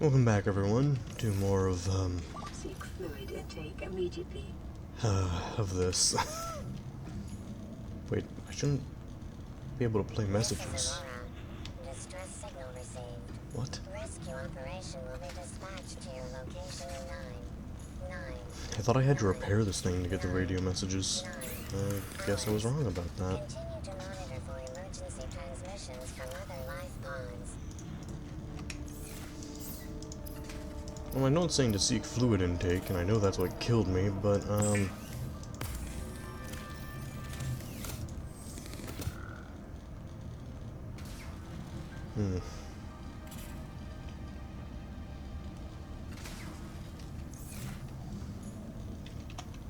Welcome back, everyone, to more of, Seek fluid intake immediately. of this. Wait, I shouldn't be able to play messages. Distress signal received. What? Rescue operation will be dispatched to your location in 9. I thought I had to repair this thing to get the radio messages. I guess I was wrong about that. Continue to monitor for emergency transmissions from other life pods. Well, I know it's saying to seek fluid intake, and I know that's what killed me, but,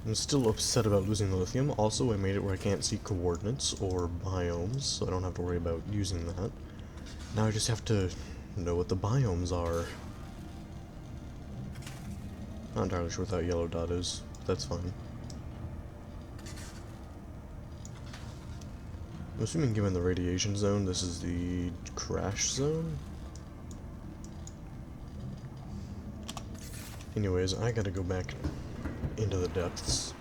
I'm still upset about losing the lithium. Also, I made it where I can't see coordinates or biomes, so I don't have to worry about using that. Now I just have to know what the biomes are. Not entirely sure what that yellow dot is, but that's fine. I'm assuming given the radiation zone, this is the crash zone? Anyways, I gotta go back into the depths.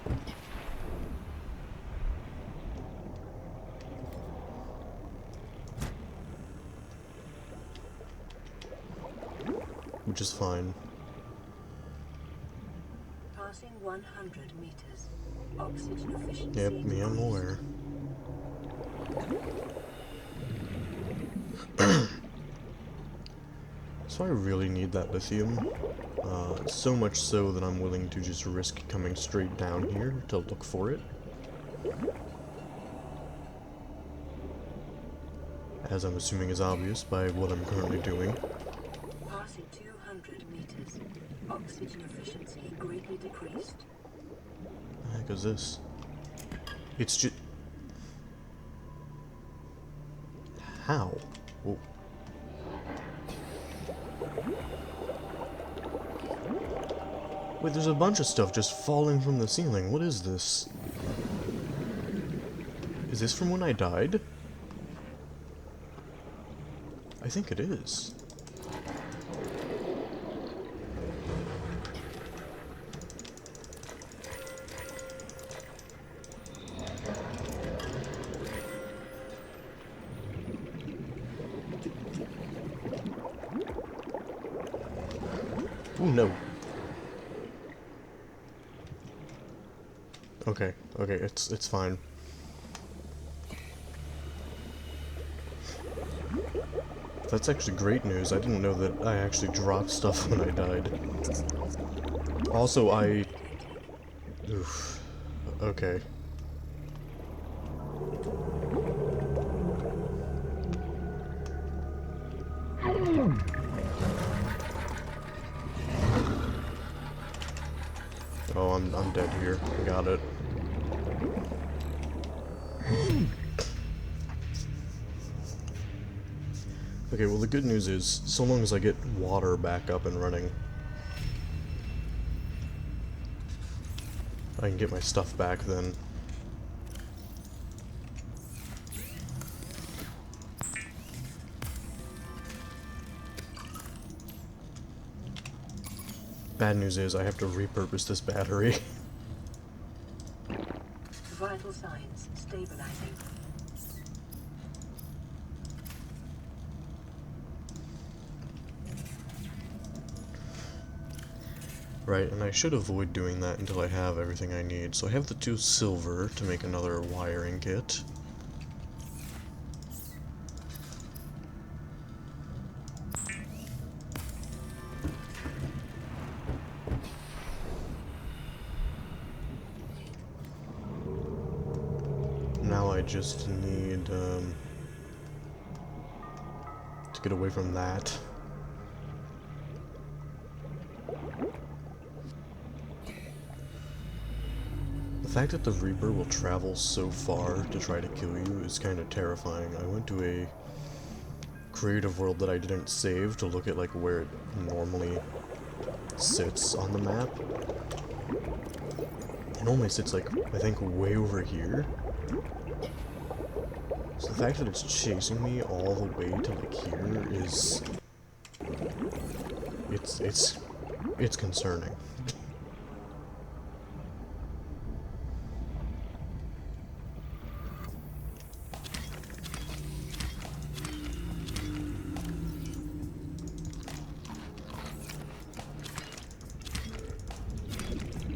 Which is fine. Passing 100 meters. Oxygen efficiency. Yep, me, I'm aware. So I really need that lithium. So much so that I'm willing to just risk coming straight down here to look for it. As I'm assuming is obvious by what I'm currently doing. Passing 200 meters. Oxygen efficiency greatly decreased. The heck is this? It's just... How? Whoa. Wait, there's a bunch of stuff just falling from the ceiling. What is this? Is this from when I died? I think it is. Ooh, no. Okay, it's fine. That's actually great news. I didn't know that I actually dropped stuff when I died. Also, Oof. Okay. Oh, I'm dead here. Got it. Okay, well the good news is, so long as I get water back up and running, I can get my stuff back then. Bad news is I have to repurpose this battery. Vital signs stabilizing. Right, and I should avoid doing that until I have everything I need. So I have the 2 silver to make another wiring kit. Now I just need, to get away from that. The fact that the Reaper will travel so far to try to kill you is kind of terrifying. I went to a creative world that I didn't save to look at like where it normally sits on the map. It normally sits like, I think, way over here. So the fact that it's chasing me all the way to like here is it's concerning.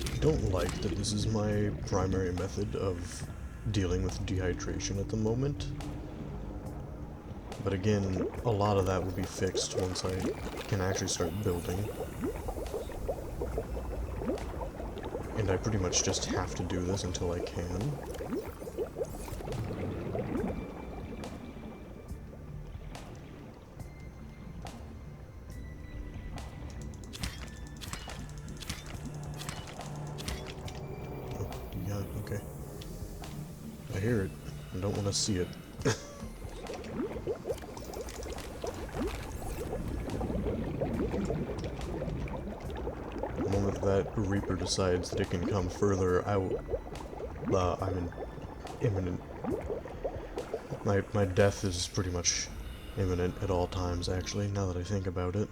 I don't like that this is my primary method of dealing with dehydration at the moment. But again, a lot of that will be fixed once I can actually start building. And I pretty much just have to do this until I can. Oh, yeah, okay. I hear it. I don't want to see it. The moment that Reaper decides that it can come further, I'm in imminent. My death is pretty much imminent at all times, actually, now that I think about it.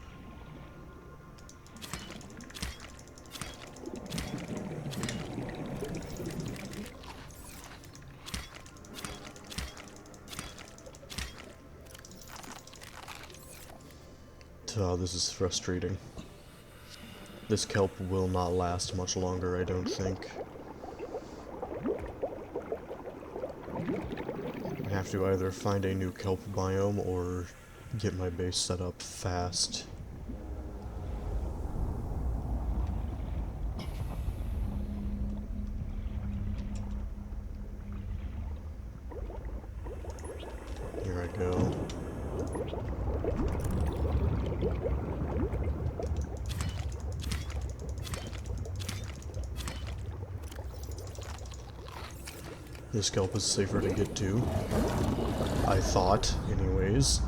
Oh, this is frustrating. This kelp will not last much longer, I don't think. I have to either find a new kelp biome or get my base set up fast. Here I go. This kelp is safer to get to. I thought, anyways.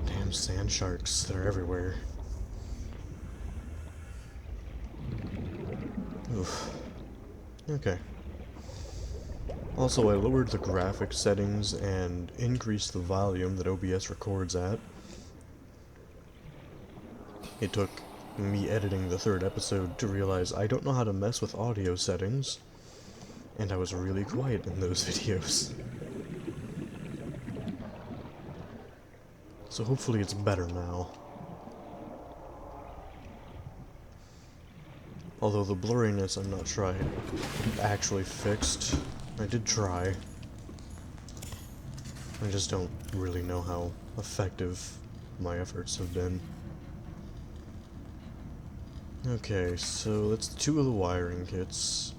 Damn sand sharks, they're everywhere. Oof. Okay. Also, I lowered the graphics settings and increased the volume that OBS records at. It took me editing the third episode to realize I don't know how to mess with audio settings. And I was really quiet in those videos. So hopefully it's better now. Although the blurriness I'm not sure I actually fixed. I did try. I just don't really know how effective my efforts have been. Okay, so that's 2 of the wiring kits.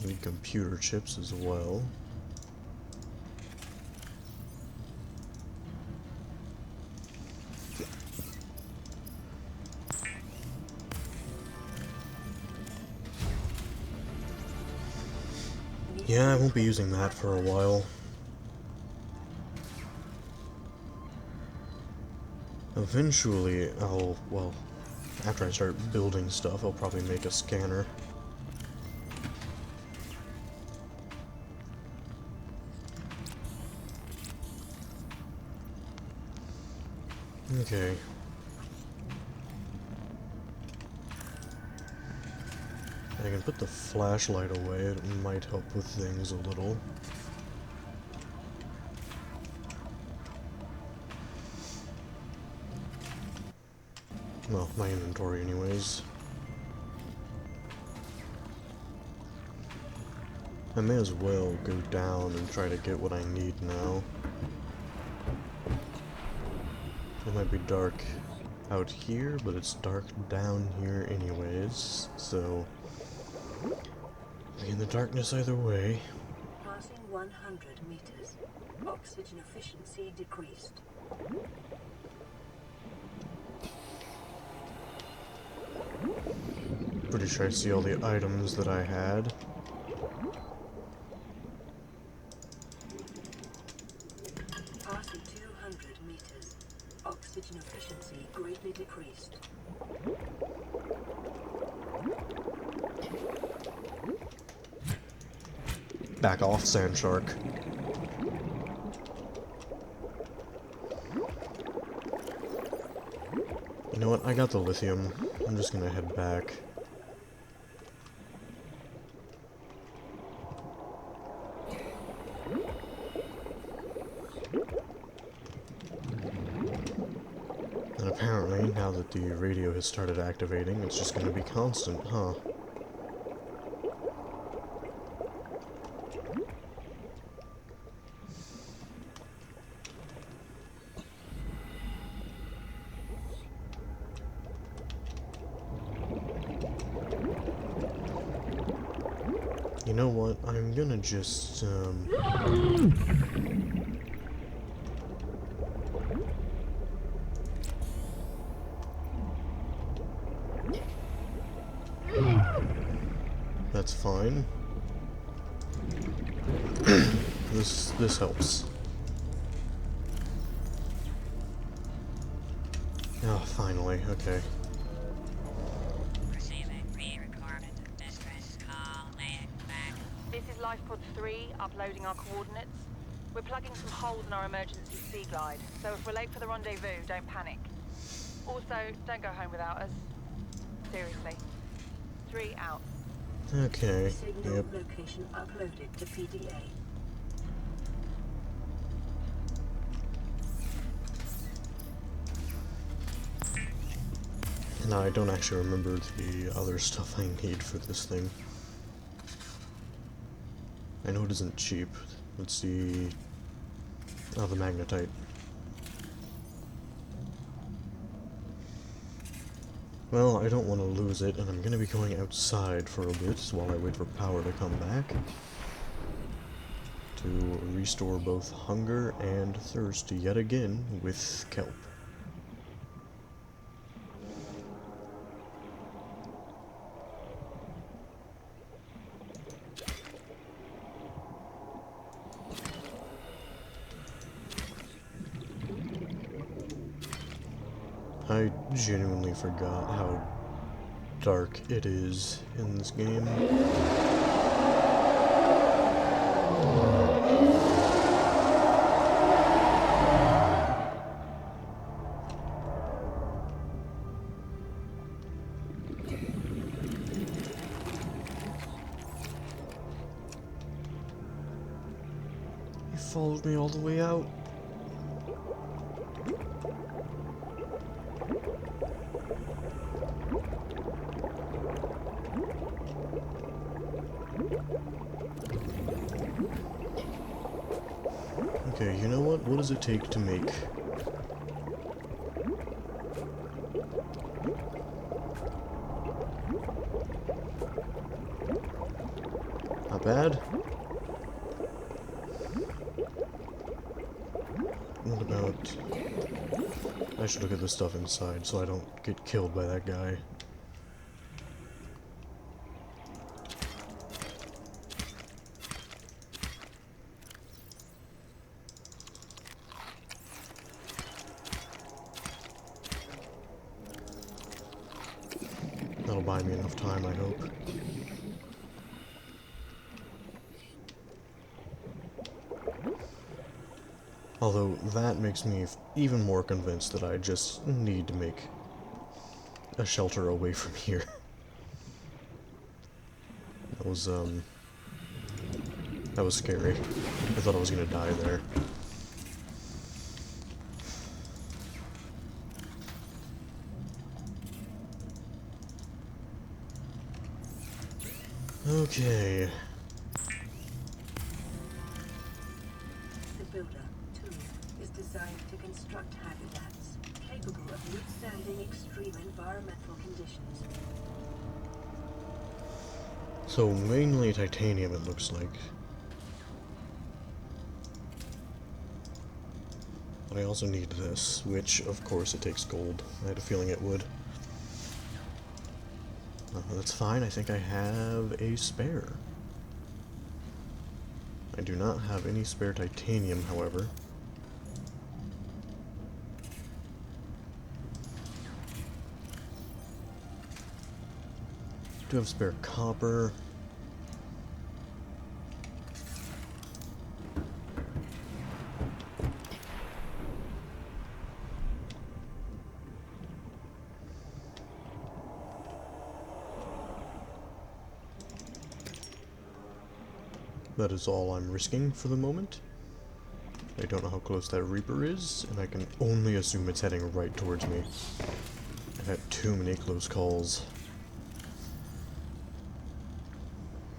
Need computer chips as well. Yeah, I won't be using that for a while. Eventually, well, after I start building stuff, I'll probably make a scanner. Okay. I can put the flashlight away, it might help with things a little. Well, my inventory anyways. I may as well go down and try to get what I need now. It might be dark out here, but it's dark down here anyways, so be in the darkness either way. Passing 100 meters. Oxygen efficiency decreased. Pretty sure I see all the items that I had. Passing 200 meters. Oxygen efficiency greatly decreased. Back off, sand shark. You know what? I got the lithium. I'm just gonna head back. And apparently, now that the radio has started activating, it's just gonna be constant, huh? You know what? I'm gonna just, that's fine. This helps. Oh, finally, okay. Receiving re-recorded distress call, laying back. This is Lifepod 3, uploading our coordinates. We're plugging some holes in our emergency sea glide, so if we're late for the rendezvous, don't panic. Also, don't go home without us. Seriously. 3 out. Okay, Signal yep. location uploaded to PDA. No, I don't actually remember the other stuff I need for this thing. I know it isn't cheap. Let's see... Oh, the magnetite. Well, I don't want to lose it, and I'm going to be going outside for a bit while I wait for power to come back. To restore both hunger and thirst yet again with kelp. I genuinely forgot how dark it is in this game. You followed me all the way out. Okay, you know what? What does it take to make... Not bad. What about... I should look at the stuff inside so I don't get killed by that guy. That'll buy me enough time, I hope. Although, that makes me even more convinced that I just need to make a shelter away from here. That was scary. I thought I was gonna die there. Okay. The Builder, too, is designed to construct habitats capable of withstanding extreme environmental conditions. So, mainly titanium, it looks like. But I also need this, which, of course, it takes gold. I had a feeling it would. That's fine, I think I have a spare. I do not have any spare titanium, however. Do have spare copper. That is all I'm risking for the moment. I don't know how close that Reaper is, and I can only assume it's heading right towards me. I've had too many close calls.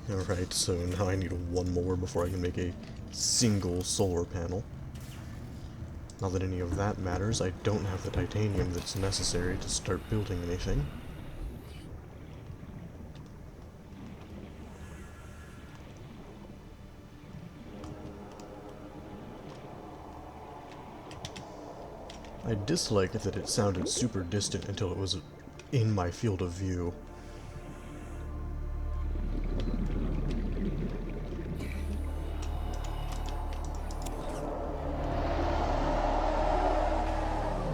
Alright, so now I need one more before I can make a single solar panel. Not that any of that matters, I don't have the titanium that's necessary to start building anything. I dislike that it sounded super distant until it was in my field of view.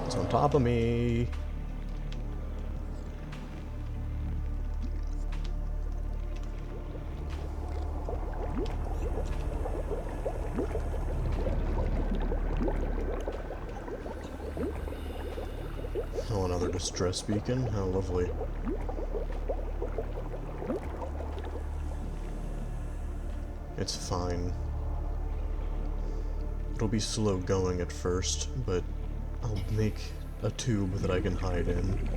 It's on top of me. Oh, another distress beacon. How lovely. It's fine. It'll be slow going at first, but I'll make a tube that I can hide in.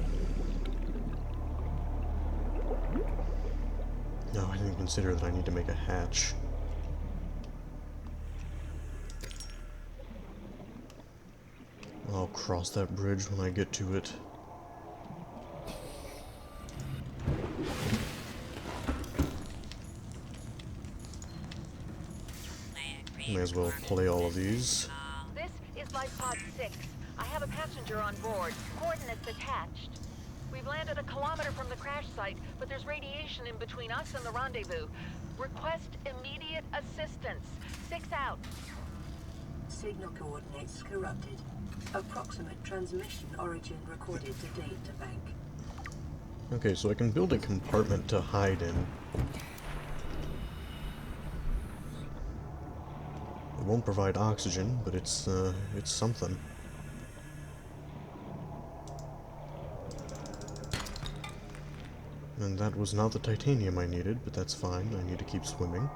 No, I didn't consider that I need to make a hatch. I'll cross that bridge when I get to it. May as well play all of these. This is Life Pod 6. I have a passenger on board. Coordinates attached. We've landed a kilometer from the crash site, but there's radiation in between us and the rendezvous. Request immediate assistance. 6 out. Signal coordinates corrupted. Approximate transmission origin recorded to data bank. Okay, so I can build a compartment to hide in. It won't provide oxygen, but it's something. And that was not the titanium I needed, but that's fine. I need to keep swimming.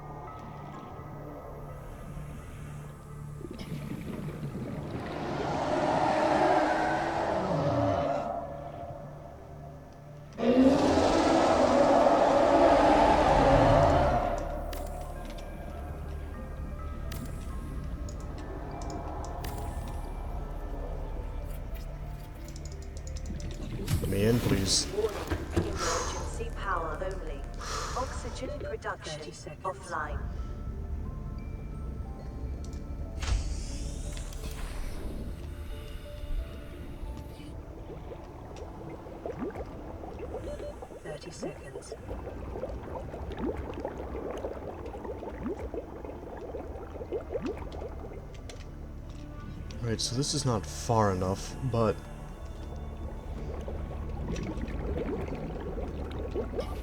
Let me in, please. Emergency power only. Oxygen production 30 seconds. offline. Seconds. Right, so this is not far enough, but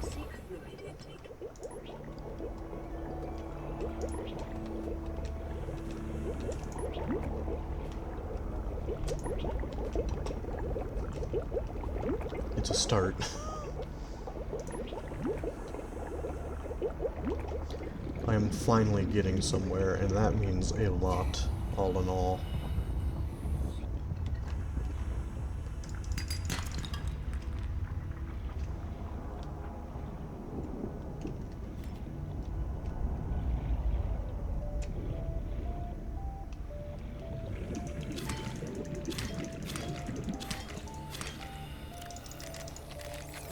Seek fluid intake. it's a start. I am finally getting somewhere, and that means a lot, all in all.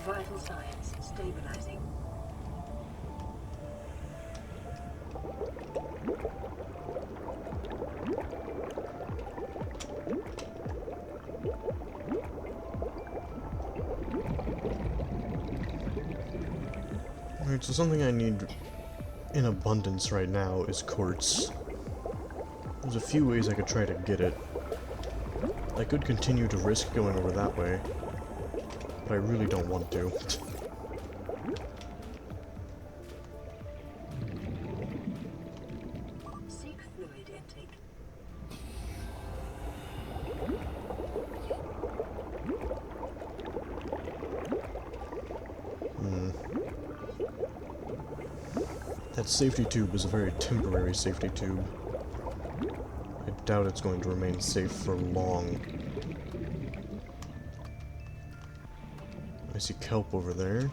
Vital signs stabilizing. Alright, so something I need in abundance right now is quartz. There's a few ways I could try to get it. I could continue to risk going over that way, but I really don't want to. Seek fluid intake. That safety tube is a very temporary safety tube. I doubt it's going to remain safe for long. I see kelp over there.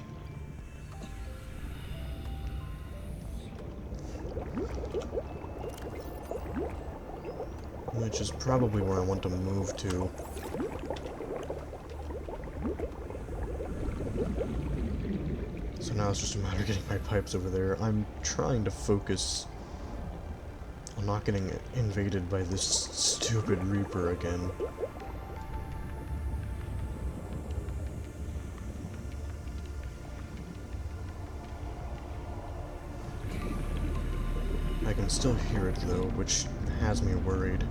Which is probably where I want to move to. So now it's just a matter of getting my pipes over there. I'm trying to focus on not getting invaded by this stupid Reaper again. I can still hear it though, which has me worried.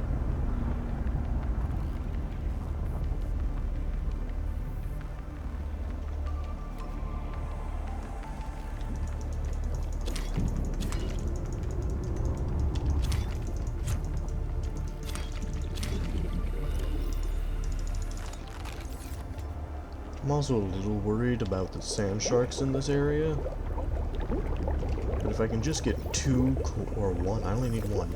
I'm also a little worried about the sand sharks in this area. But if I can just get two or one, I only need one.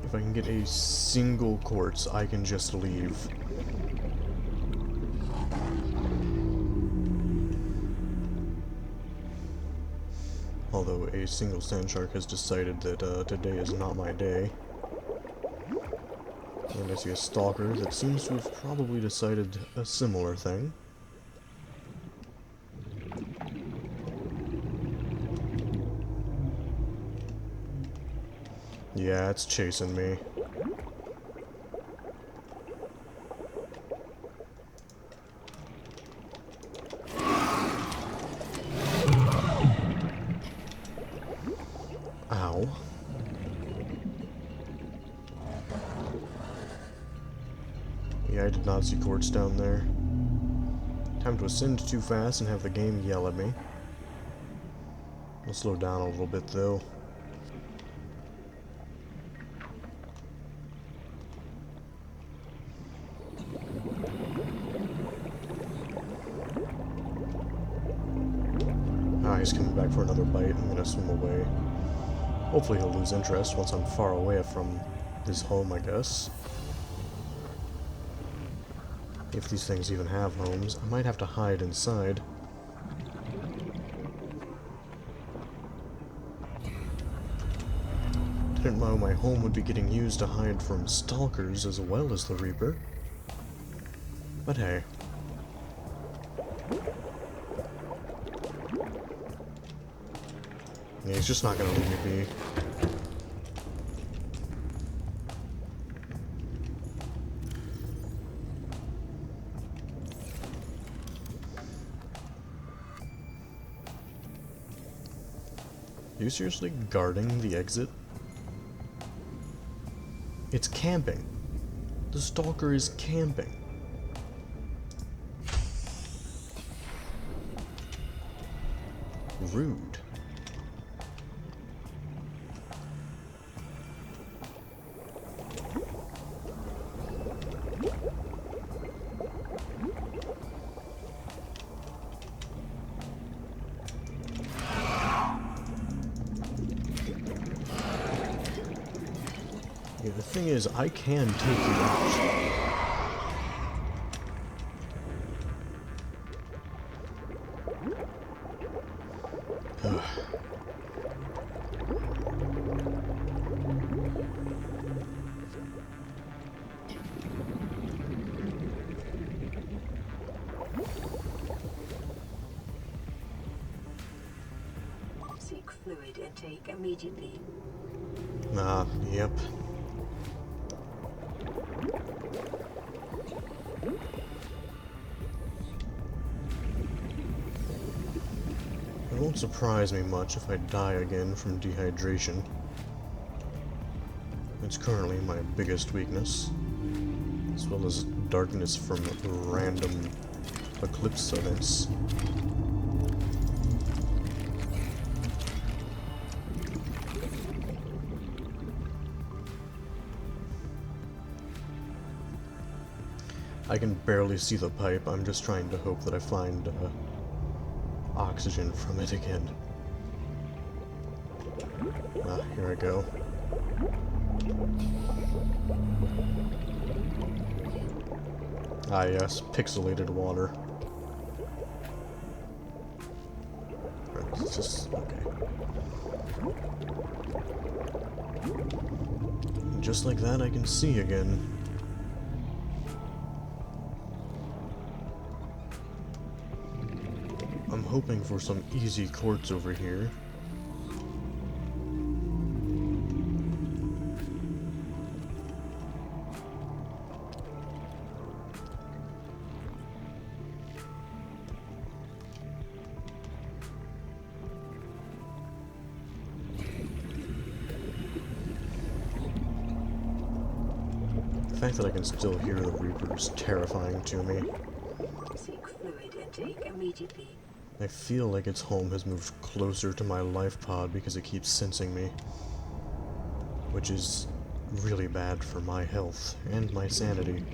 If I can get a single quartz, I can just leave. Although a single sand shark has decided that today is not my day. And I see a stalker that seems to have probably decided a similar thing. Yeah, it's chasing me. Ow. Yeah, I did not see quartz down there. Time to ascend too fast and have the game yell at me. I'll slow down a little bit though. Ah, he's coming back for another bite. I'm gonna swim away. Hopefully he'll lose interest once I'm far away from his home, I guess. If these things even have homes, I might have to hide inside. Didn't know my home would be getting used to hide from stalkers as well as the Reaper. But hey. Yeah, he's just not gonna leave me be. Are you seriously guarding the exit? It's camping. The stalker is camping. Rude. Yeah, the thing is, I can take you out. Ugh. Seek fluid intake immediately. Ah, yep. It won't surprise me much if I die again from dehydration. It's currently my biggest weakness, as well as darkness from random eclipse events. I can barely see the pipe. I'm just trying to hope that I find oxygen from it again. Ah, here I go. Ah yes, pixelated water. It's just... okay. And just like that, I can see again. I'm hoping for some easy quartz over here. The fact that I can still hear the Reaper is terrifying to me. Seek fluid intake immediately. I feel like its home has moved closer to my life pod because it keeps sensing me. Which is really bad for my health and my sanity.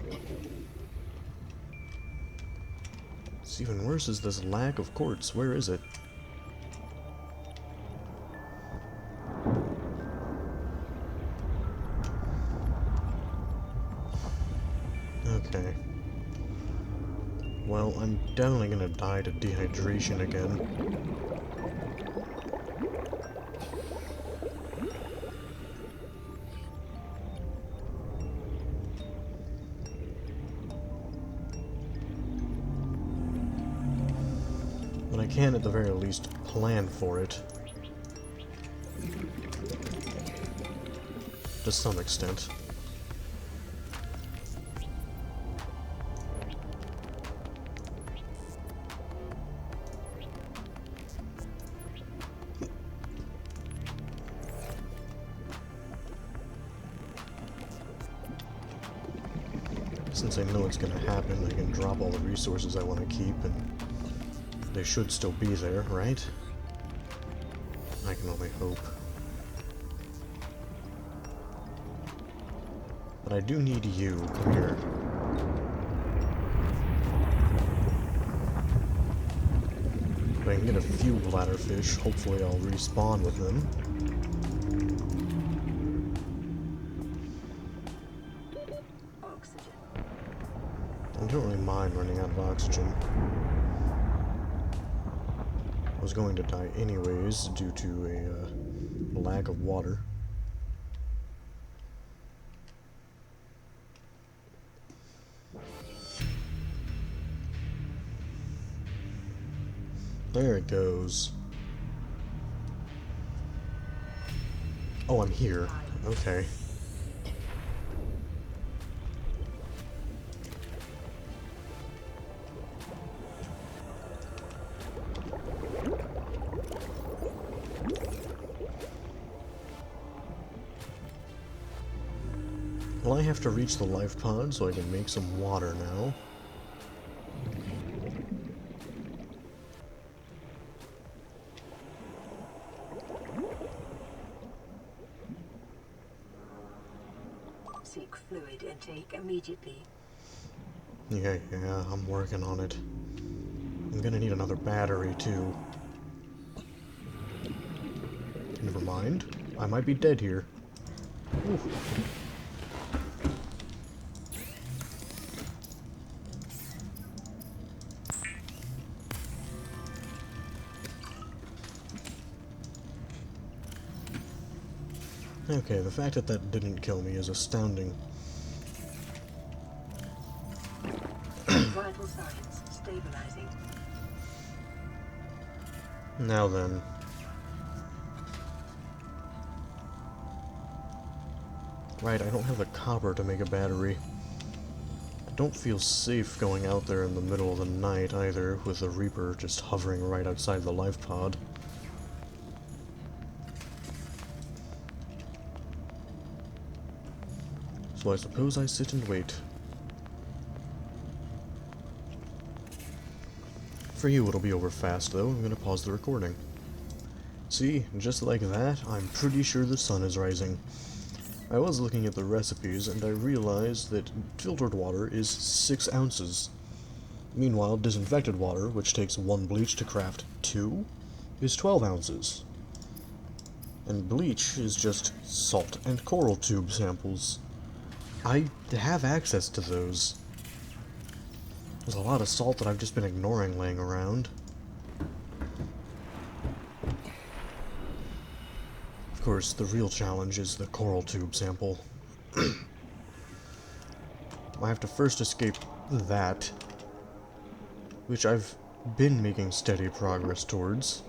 What's even worse is this lack of quartz. Where is it? Okay. Well, I'm definitely gonna die to dehydration again. But I can at the very least plan for it. To some extent. Since I know it's gonna happen, I can drop all the resources I want to keep, and they should still be there, right? I can only hope. But I do need you. Come here. If I can get a few bladderfish, hopefully I'll respawn with them. I don't really mind running out of oxygen. I was going to die anyways due to a lack of water. There it goes. Oh, I'm here. Okay. Well, I have to reach the life pod so I can make some water now. Seek fluid intake immediately. Yeah, I'm working on it. I'm gonna need another battery, too. Never mind. I might be dead here. Ooh. Okay, the fact that that didn't kill me is astounding. Vital signs stabilizing. Now then. Right, I don't have the copper to make a battery. I don't feel safe going out there in the middle of the night either, with the Reaper just hovering right outside the life pod. So I suppose I sit and wait. For you it'll be over fast though. I'm gonna pause the recording. See, just like that, I'm pretty sure the sun is rising. I was looking at the recipes and I realized that filtered water is 6 ounces. Meanwhile, disinfected water, which takes 1 bleach to craft 2, is 12 ounces. And bleach is just salt and coral tube samples. I have access to those. There's a lot of salt that I've just been ignoring laying around. Of course, the real challenge is the coral tube sample. I have to first escape that, which I've been making steady progress towards.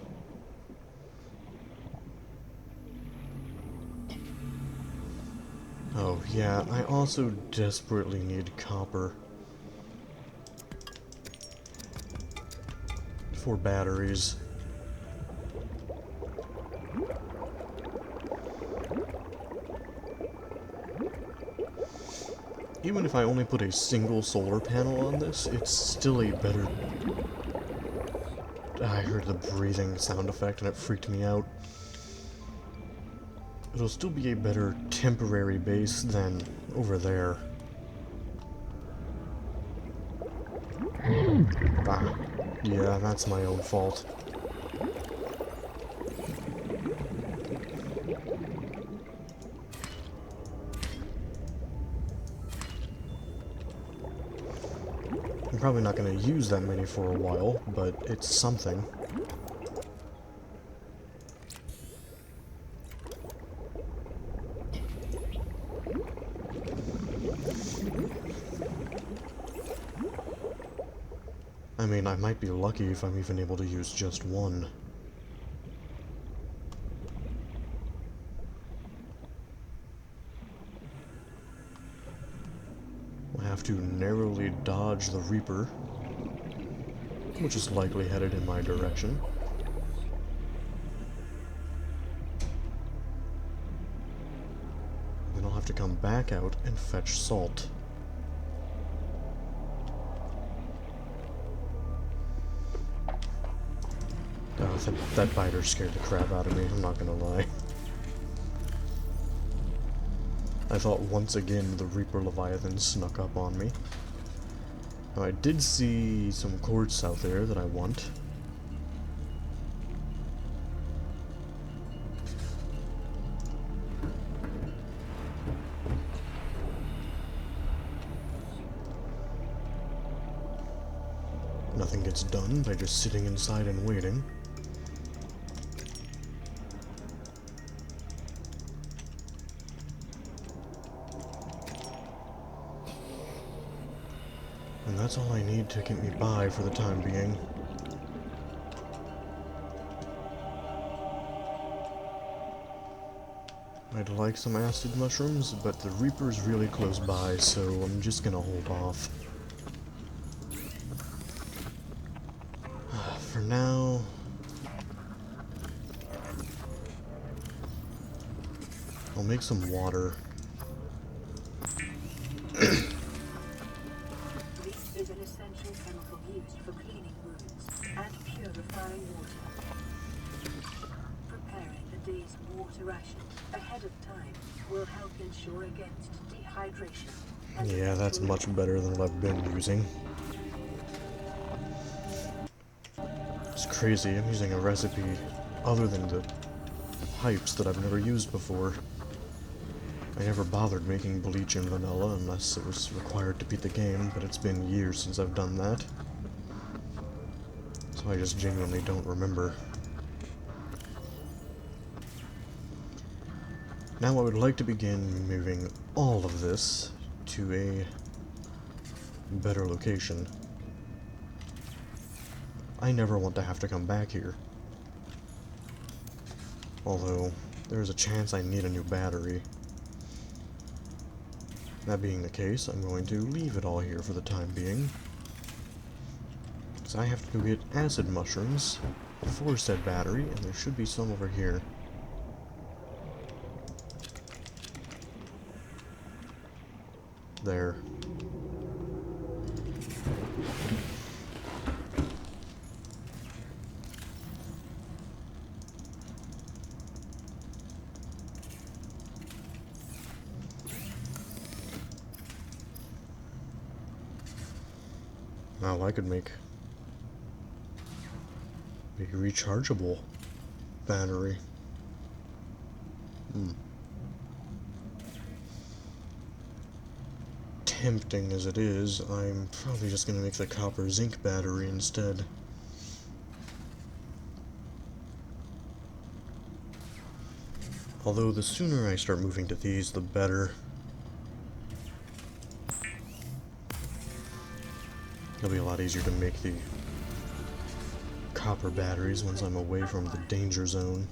Oh yeah, I also desperately need copper for batteries. Even if I only put a single solar panel on this, it's still a better... I heard the breathing sound effect and it freaked me out. It'll still be a better temporary base than over there. Ah, yeah, that's my own fault. I'm probably not going to use that many for a while, but it's something. I mean, I might be lucky if I'm even able to use just one. I have to narrowly dodge the Reaper, which is likely headed in my direction. Then I'll have to come back out and fetch salt. Oh, that biter scared the crap out of me, I'm not gonna lie. I thought once again the Reaper Leviathan snuck up on me. Now I did see some quartz out there that I want. Nothing gets done by just sitting inside and waiting. And that's all I need to get me by for the time being. I'd like some acid mushrooms, but the Reaper's really close by, so I'm just gonna hold off. For now... I'll make some water. Bleach is an essential chemical used for cleaning wounds and purifying water. Preparing the day's water ration ahead of time will help ensure against dehydration. And Yeah, that's much better than what I've been using. It's crazy, I'm using a recipe other than the pipes that I've never used before. I never bothered making bleach in vanilla unless it was required to beat the game, but it's been years since I've done that. So I just genuinely don't remember. Now I would like to begin moving all of this to a better location. I never want to have to come back here. Although, there's a chance I need a new battery. That being the case, I'm going to leave it all here for the time being. Because I have to go get acid mushrooms for said battery, and there should be some over here. There. Now I could make a rechargeable battery. Tempting as it is, I'm probably just gonna make the copper zinc battery instead. Although the sooner I start moving to these, the better. It'll be a lot easier to make the copper batteries once I'm away from the danger zone.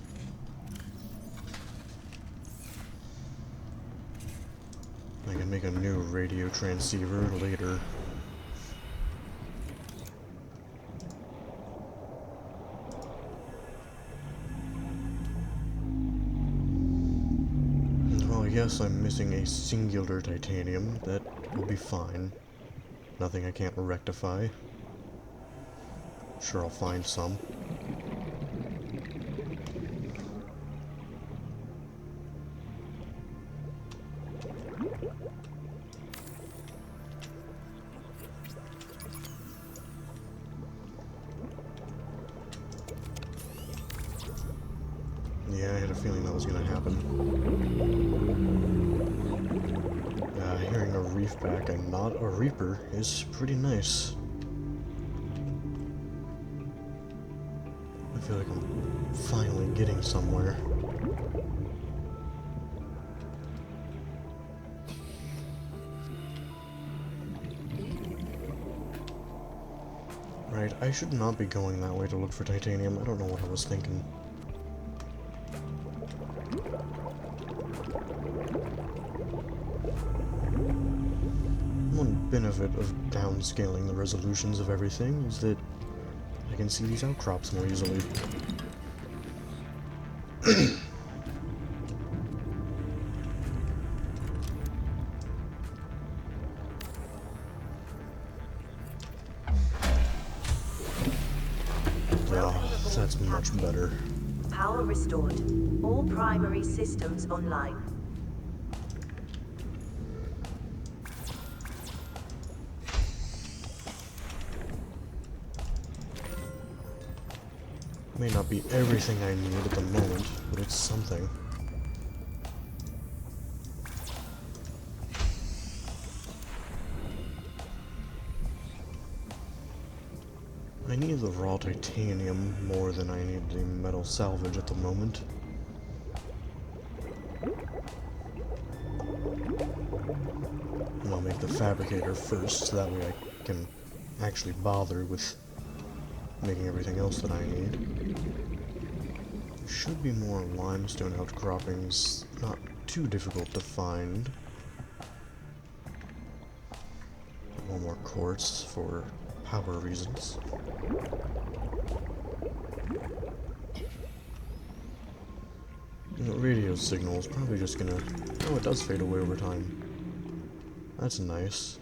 I can make a new radio transceiver later. Well, yes, I'm missing a singular titanium. That will be fine. Nothing I can't rectify. Sure, I'll find some. Yeah, I had a feeling that was gonna happen. Hearing a reef back and not a reaper is pretty nice. I feel like I'm finally getting somewhere. Right, I should not be going that way to look for titanium. I don't know what I was thinking. One benefit of downscaling the resolutions of everything is that I can see these outcrops more easily. Oh, that's much better. Power restored. All primary systems online. May not be everything I need at the moment, but it's something. I need the raw titanium more than I need the metal salvage at the moment. And I'll make the fabricator first, so that way I can actually bother with making everything else that I need. There should be more limestone outcroppings, not too difficult to find. One more quartz for power reasons. You know, radio signal is probably just gonna... Oh, it does fade away over time. That's nice.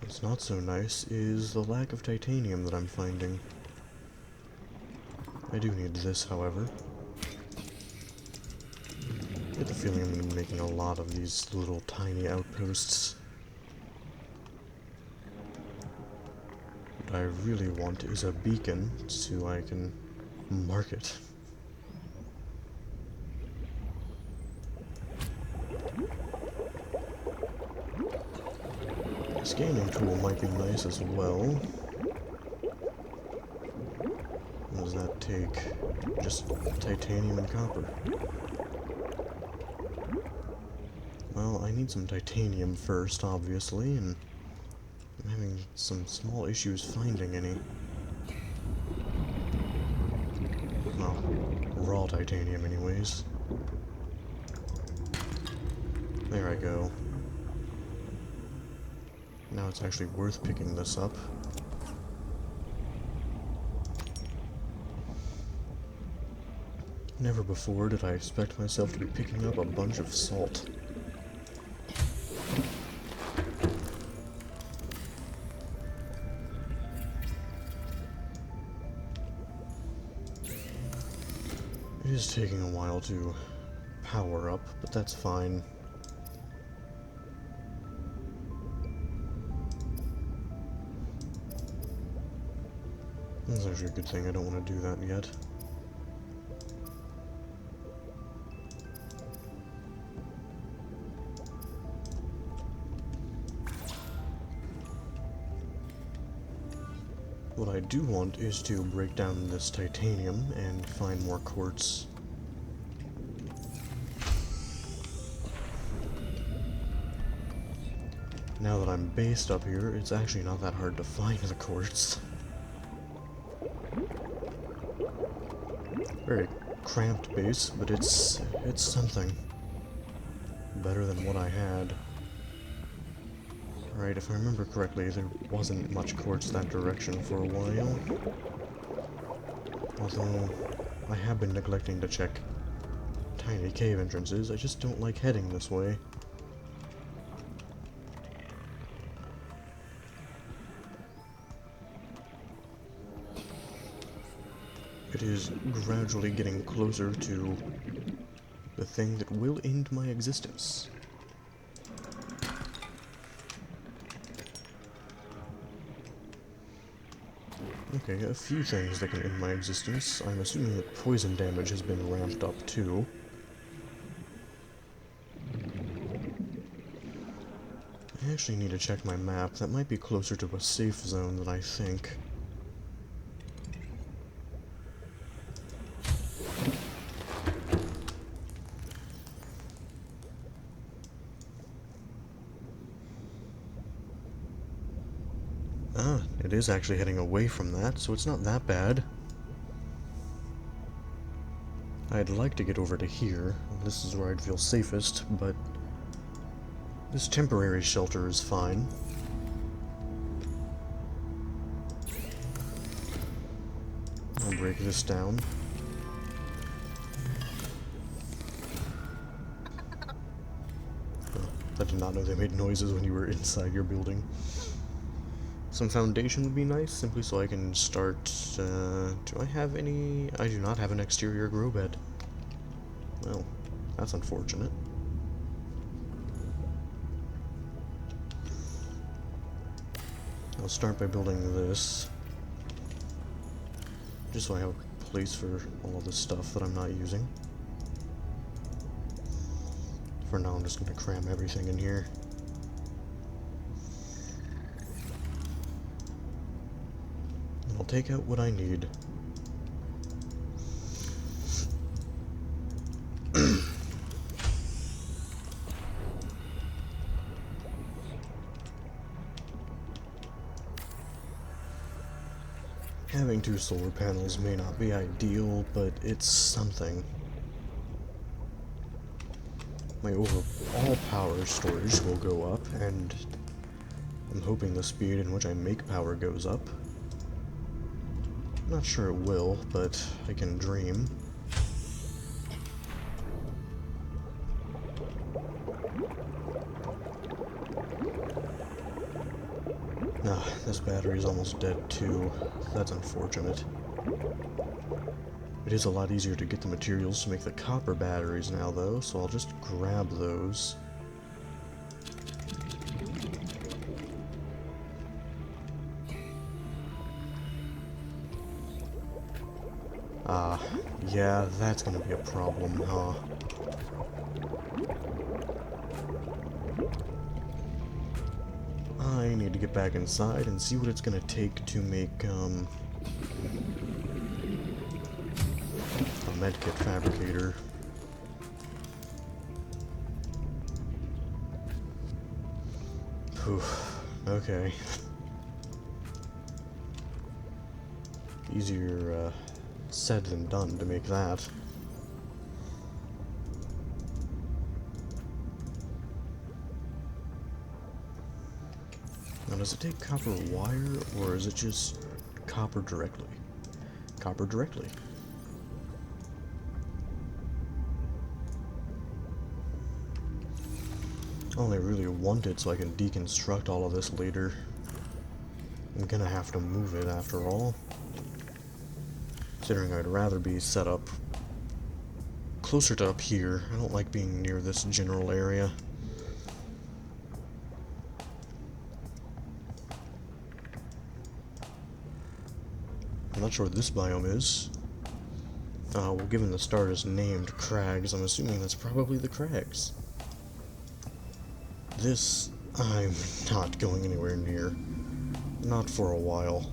What's not so nice is the lack of titanium that I'm finding. I do need this, however. I get the feeling I'm going to be making a lot of these little tiny outposts. What I really want is a beacon so I can mark it. A scanning tool might be nice as well. What does that take? Just titanium and copper. Well, I need some titanium first, obviously, and I'm having some small issues finding any. Well, raw titanium anyways. There I go. Now it's actually worth picking this up. Never before did I expect myself to be picking up a bunch of salt. It is taking a while to power up, but that's fine. That's actually a good thing, I don't want to do that yet. What I do want is to break down this titanium and find more quartz. Now that I'm based up here, it's actually not that hard to find the quartz. Very cramped base, but it's something. Better than what I had. Right, if I remember correctly, there wasn't much quartz that direction for a while. Although, I have been neglecting to check tiny cave entrances, I just don't like heading this way. It is gradually getting closer to the thing that will end my existence. Okay, a few things that can end my existence. I'm assuming that poison damage has been ramped up too. I actually need to check my map. That might be closer to a safe zone than I think. Ah, it is actually heading away from that, so it's not that bad. I'd like to get over to here. This is where I'd feel safest, but this temporary shelter is fine. I'll break this down. Oh, I did not know they made noises when you were inside your building. Some foundation would be nice, simply so I can start, do I have any? I do not have an exterior grow bed. Well, that's unfortunate. I'll start by building this, just so I have a place for all of this stuff that I'm not using. For now, I'm just going to cram everything in here. I'll take out what I need. Having 2 solar panels may not be ideal, but it's something. My overall power storage will go up, and I'm hoping the speed in which I make power goes up. Not sure it will, but I can dream. Ah, this battery is almost dead too. That's unfortunate. It is a lot easier to get the materials to make the copper batteries now though, so I'll just grab those. Ah, yeah, that's gonna be a problem, huh? I need to get back inside and see what it's gonna take to make, a medkit fabricator. Whew, okay. Easier, said than done to make that. Now, does it take copper wire, or is it just copper directly? Copper directly. I only really want it so I can deconstruct all of this later. I'm gonna have to move it after all. Considering I'd rather be set up closer to up here. I don't like being near this general area. not sure what this biome is. Well, given the star is named Crags, I'm assuming that's probably the Crags. This, I'm not going anywhere near. Not for a while.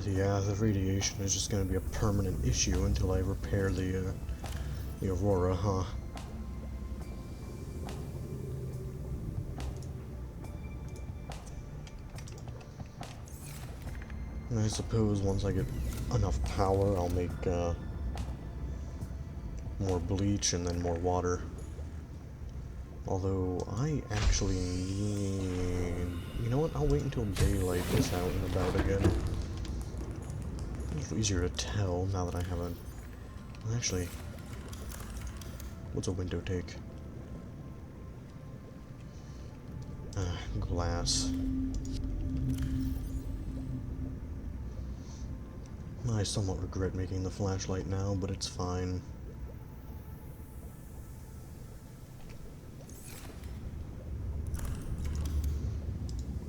Yeah, the radiation is just gonna be a permanent issue until I repair the Aurora, huh? And I suppose once I get enough power, I'll make, more bleach and then more water. Although, I actually need... You know what? I'll wait until daylight is out and about again. It's easier to tell now that I have a... Actually... What's a window take? Glass. I somewhat regret making the flashlight now, but it's fine.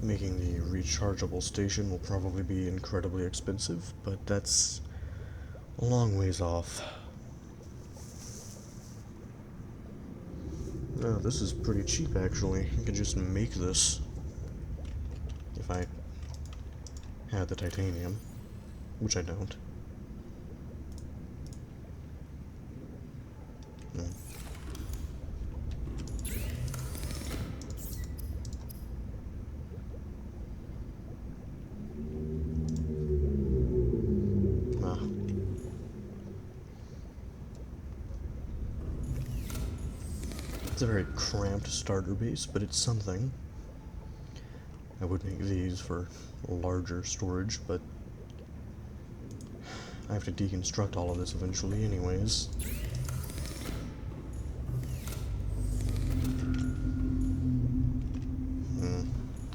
Making the rechargeable station will probably be incredibly expensive, but that's a long ways off. Oh, this is pretty cheap actually. I could just make this if I had the titanium, which I don't. It's a very cramped starter base, but it's something. I would make these for larger storage, but I have to deconstruct all of this eventually anyways.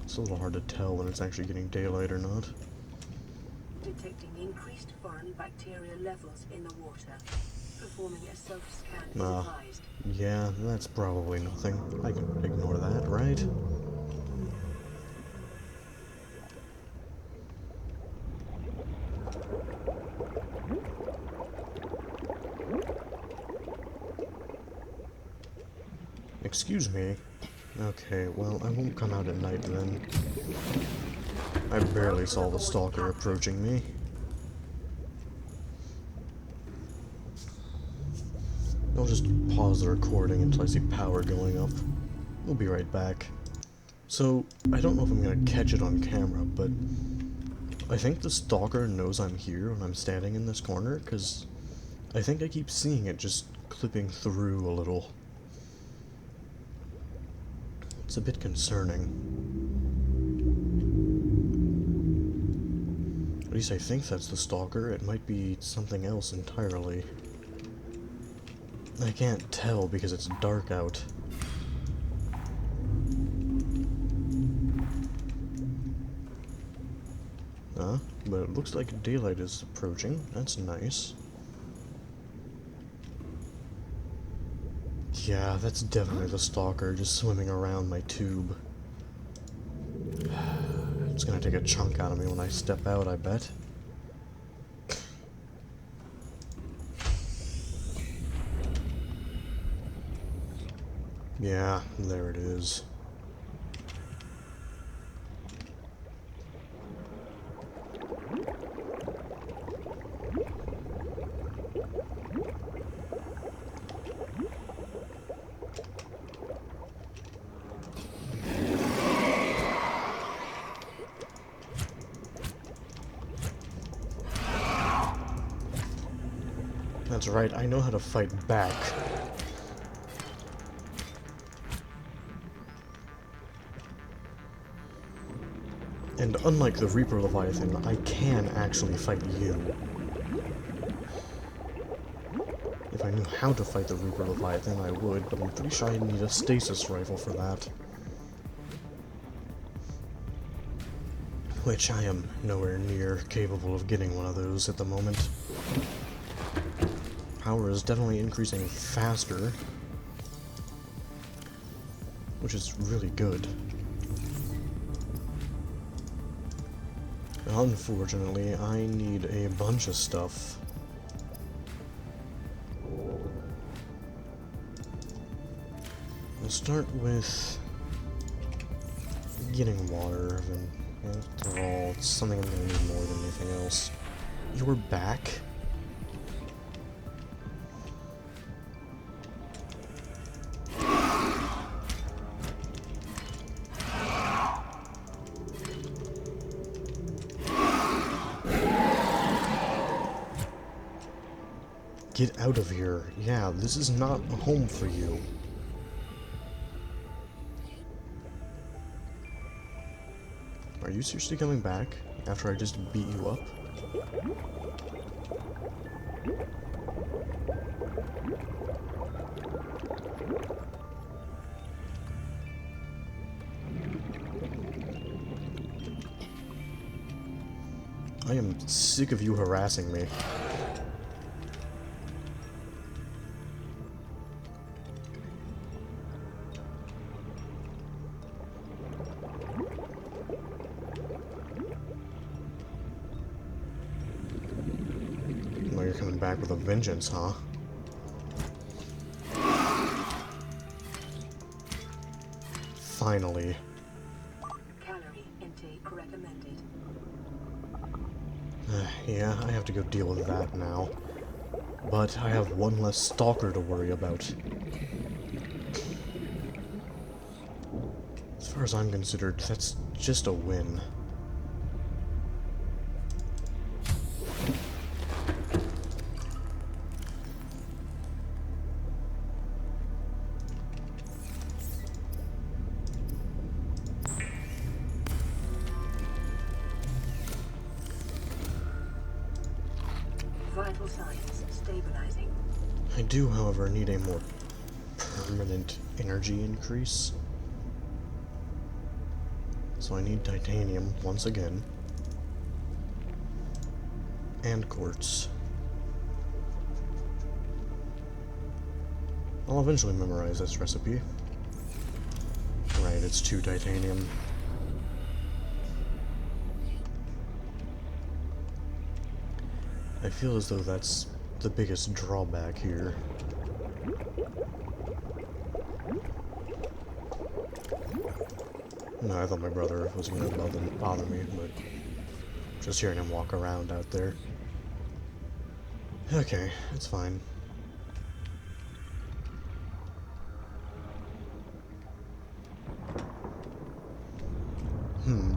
It's a little hard to tell when it's actually getting daylight or not. Detecting increased foreign bacteria levels in the water. Performing a self-scan is advised. Yeah, that's probably nothing. I can ignore that, right? Excuse me. Okay, well, I won't come out at night then. I barely saw the stalker approaching me. I'll just pause the recording until I see power going up. We'll be right back. So, I don't know if I'm gonna catch it on camera, but I think the stalker knows I'm here when I'm standing in this corner, because I think I keep seeing it just clipping through a little. It's a bit concerning. At least I think that's the stalker. It might be something else entirely. I can't tell because it's dark out. But it looks like daylight is approaching. That's nice. Yeah, that's definitely the stalker just swimming around my tube. It's gonna take a chunk out of me when I step out, I bet. Yeah, there it is. That's right, I know how to fight back. And unlike the Reaper Leviathan, I can actually fight you. If I knew how to fight the Reaper Leviathan, I would, but I'm pretty sure I need a stasis rifle for that. Which I am nowhere near capable of getting one of those at the moment. power is definitely increasing faster, which is really good. Unfortunately, I need a bunch of stuff. We'll start with getting water, and after all, it's something I'm gonna need more than anything else. You're back? Get out of here. Yeah, this is not a home for you. Are you seriously coming back after I just beat you up? I am sick of you harassing me. Well, you're coming back with a vengeance, huh? Finally. Calorie intake recommended. Yeah, I have to go deal with that now. But I have one less stalker to worry about. As far as I'm considered, that's just a win. Vital signs stabilizing. I do, however, need a more permanent energy increase. So I need titanium once again. And quartz. I'll eventually memorize this recipe. Right, it's 2 titanium. I feel as though that's the biggest drawback here. No, I thought my brother was going to bother me, but just hearing him walk around out there. Okay, it's fine.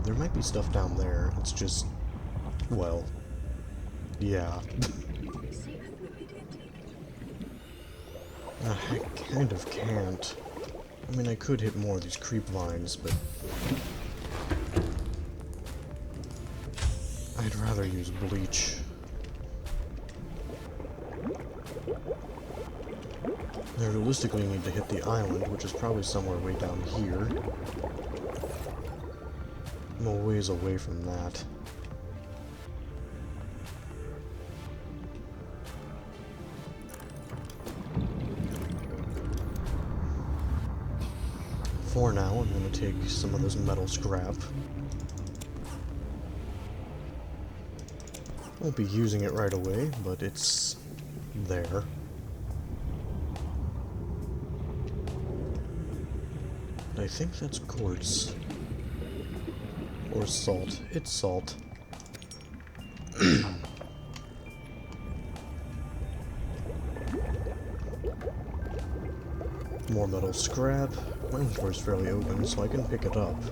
There might be stuff down there. It's just, well, yeah. Seek fluid intake. I kind of can't. I mean, I could hit more of these creep vines, but I'd rather use bleach. I realistically need to hit the island, which is probably somewhere way down here. I'm a ways away from that. For now, I'm going to take some of this metal scrap. Won't be using it right away, but it's there. I think that's quartz. Or salt. It's salt. More metal scrap. My inventory's fairly open, so I can pick it up.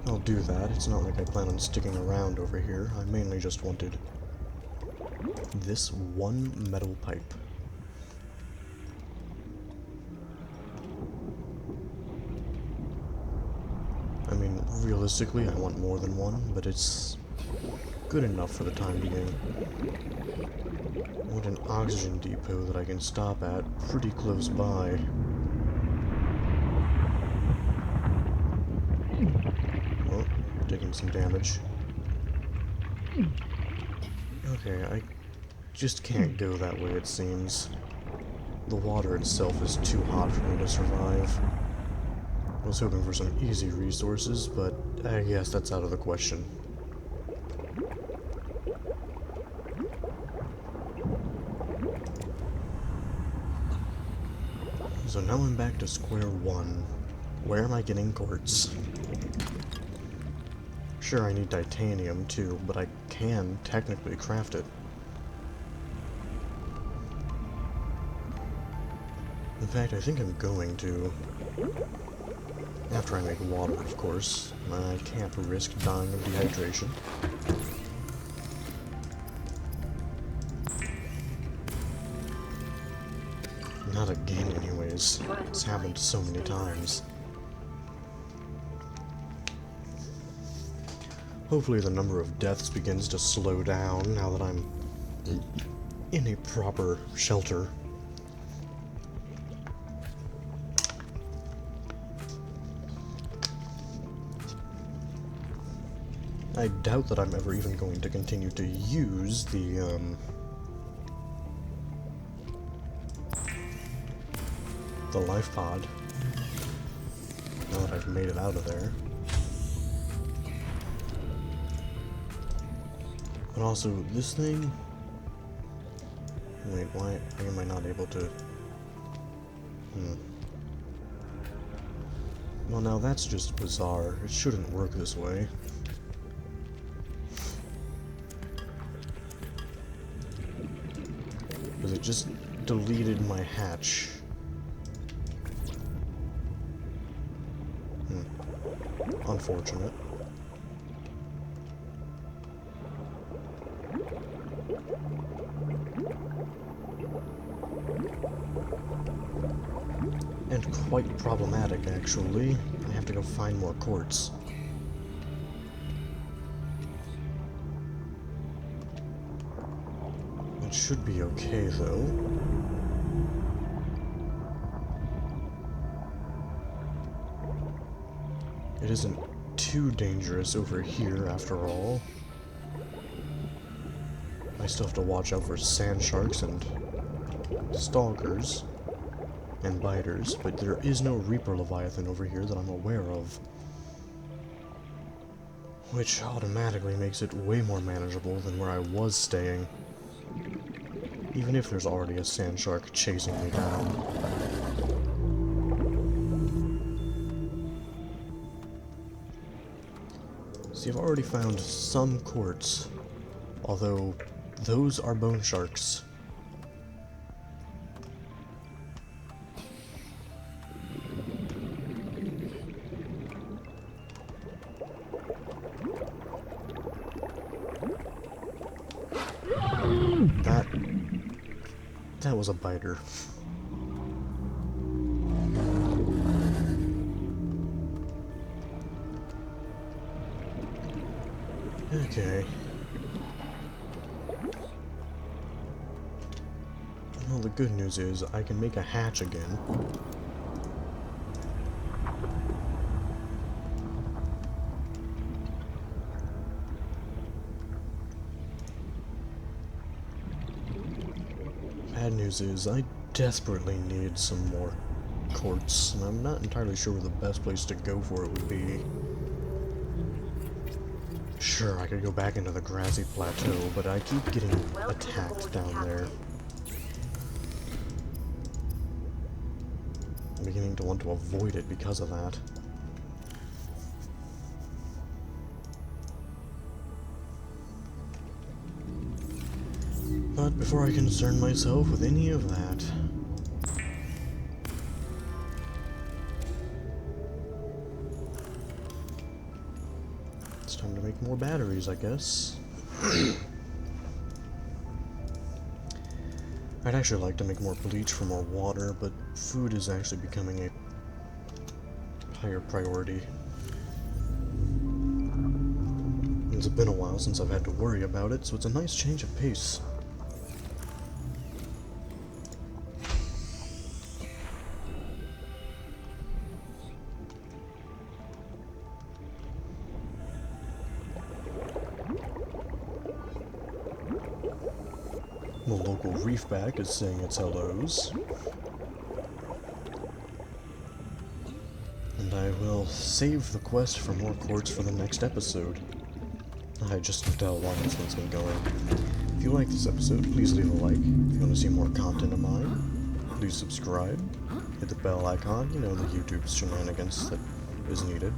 I'll do that. It's not like I plan on sticking around over here. I mainly just wanted this one metal pipe. I mean, realistically, I want more than one, but it's good enough for the time being. I want an oxygen depot that I can stop at pretty close by. Oh, taking some damage. Okay, I just can't go that way, it seems. The water itself is too hot for me to survive. I was hoping for some easy resources, but I guess that's out of the question. So now I'm back to square one. Where am I getting quartz? Sure, I need titanium too, but I can technically craft it. In fact, I think I'm going to. After I make water, of course. I can't risk dying of dehydration. Not again, anyways. It's happened so many times. Hopefully the number of deaths begins to slow down now that I'm in a proper shelter. I doubt that I'm ever even going to continue to use the life pod, now that I've made it out of there. But also, this thing... Wait, why am I not able to... Well, now that's just bizarre. It shouldn't work this way. Because it just deleted my hatch. Unfortunate. And quite problematic, actually. I have to go find more quartz. It should be okay, though. It isn't too dangerous over here, after all. I still have to watch out for sand sharks and stalkers and biters, but there is no Reaper Leviathan over here that I'm aware of. Which automatically makes it way more manageable than where I was staying. Even if there's already a sand shark chasing me down. See, I've already found some quartz, although those are bone sharks. That was a biter. Okay. Well, the good news is I can make a hatch again. Bad news is I desperately need some more quartz, and I'm not entirely sure where the best place to go for it would be. Sure, I could go back into the grassy plateau, but I keep getting attacked down there. I'm beginning to want to avoid it because of that. But before I concern myself with any of that, it's time to make more batteries, I guess. I'd actually like to make more bleach for more water, but food is actually becoming a higher priority. It's been a while since I've had to worry about it, so it's a nice change of pace. The local reefback is saying its hellos. And I will save the quest for more quartz for the next episode. I just looked how long this one's been going. If you like this episode, please leave a like. If you want to see more content of mine, please subscribe. Hit the bell icon, you know, the YouTube shenanigans that is needed.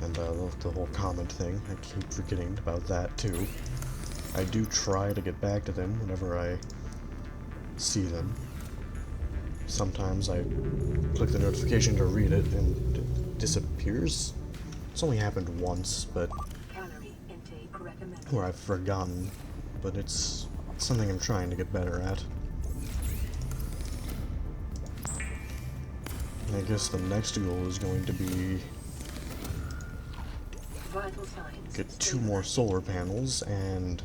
And the whole comment thing, I keep forgetting about that too. I do try to get back to them whenever I see them. Sometimes I click the notification to read it and it disappears. It's only happened once, but Calorie intake recommended. where I've forgotten, but it's something I'm trying to get better at. I guess the next goal is going to be Vital signs. get 2 more solar panels and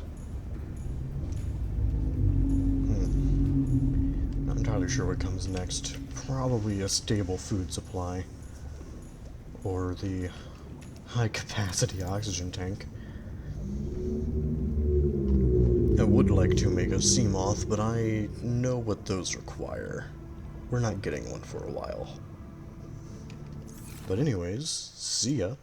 not entirely sure what comes next. Probably a stable food supply or the high capacity oxygen tank. I would like to make a sea moth, but I know what those require. We're not getting one for a while. But anyways, see ya.